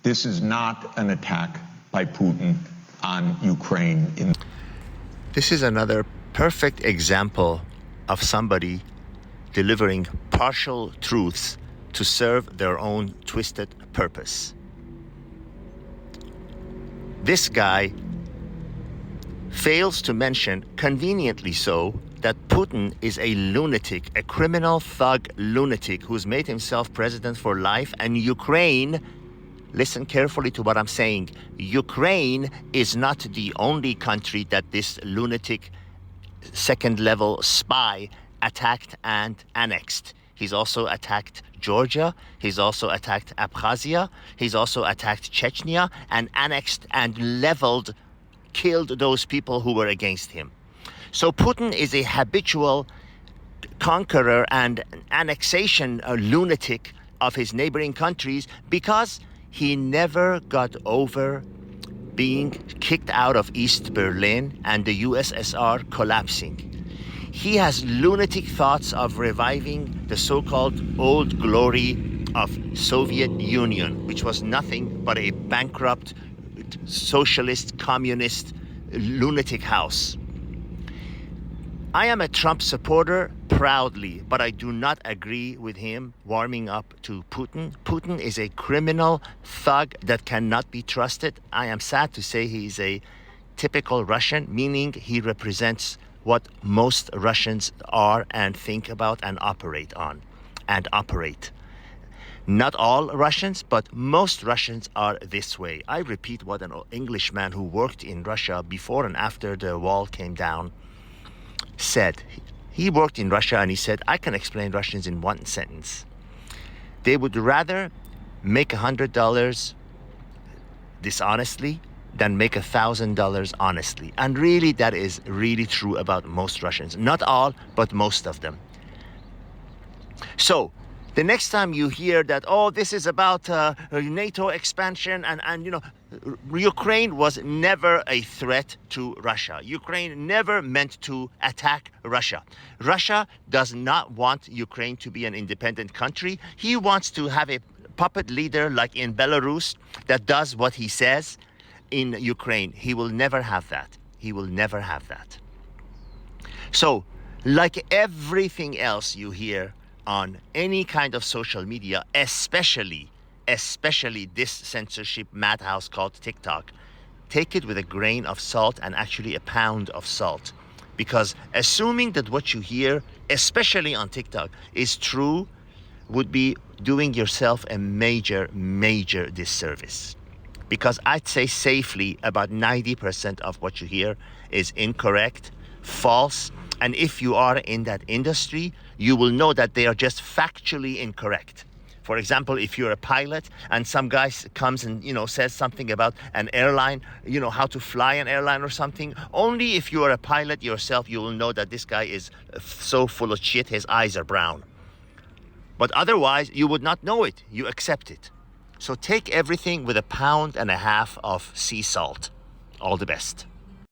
This is not an attack by Putin on Ukraine. This is another perfect example of somebody delivering partial truths to serve their own twisted purpose. This guy fails to mention, conveniently so, that Putin is a lunatic, a criminal thug lunatic who's made himself president for life, and Ukraine, listen carefully to what I'm saying, Ukraine is not the only country that this lunatic second-level spy attacked and annexed. He's also attacked Georgia, he's also attacked Abkhazia, he's also attacked Chechnya, and annexed and leveled, killed those people who were against him. So Putin is a habitual conqueror and annexation lunatic of his neighboring countries because he never got over being kicked out of East Berlin and the USSR collapsing. He has lunatic thoughts of reviving the so-called old glory of Soviet Union, which was nothing but a bankrupt socialist, communist, lunatic house. I am a Trump supporter proudly, but I do not agree with him warming up to Putin. Putin is a criminal thug that cannot be trusted. I am sad to say he is a typical Russian, meaning he represents what most Russians are and think about and operate on and operate. Not all Russians, but most Russians are this way. I repeat what an Englishman who worked in Russia before and after the wall came down said. He worked in Russia and he said, I can explain Russians in one sentence. They would rather make $100 dishonestly than make $1,000 honestly. And really, that is really true about most Russians. Not all, but most of them. So, the next time you hear that, oh, this is about NATO expansion and you know, Ukraine was never a threat to Russia. Ukraine never meant to attack Russia. Russia does not want Ukraine to be an independent country. He wants to have a puppet leader like in Belarus that does what he says in Ukraine. He will never have that. He will never have that. So, like everything else you hear on any kind of social media, especially this censorship madhouse called TikTok, take it with a grain of salt and actually a pound of salt. Because assuming that what you hear, especially on TikTok, is true would be doing yourself a major disservice. Because I'd say safely about 90% of what you hear is incorrect, false, and if you are in that industry, you will know that they are just factually incorrect. For example, if you're a pilot and some guy comes and, you know, says something about an airline, you know, how to fly an airline or something, only if you are a pilot yourself, you will know that this guy is so full of shit, his eyes are brown. But otherwise, you would not know it. You accept it. So take everything with a pound and a half of sea salt. All the best.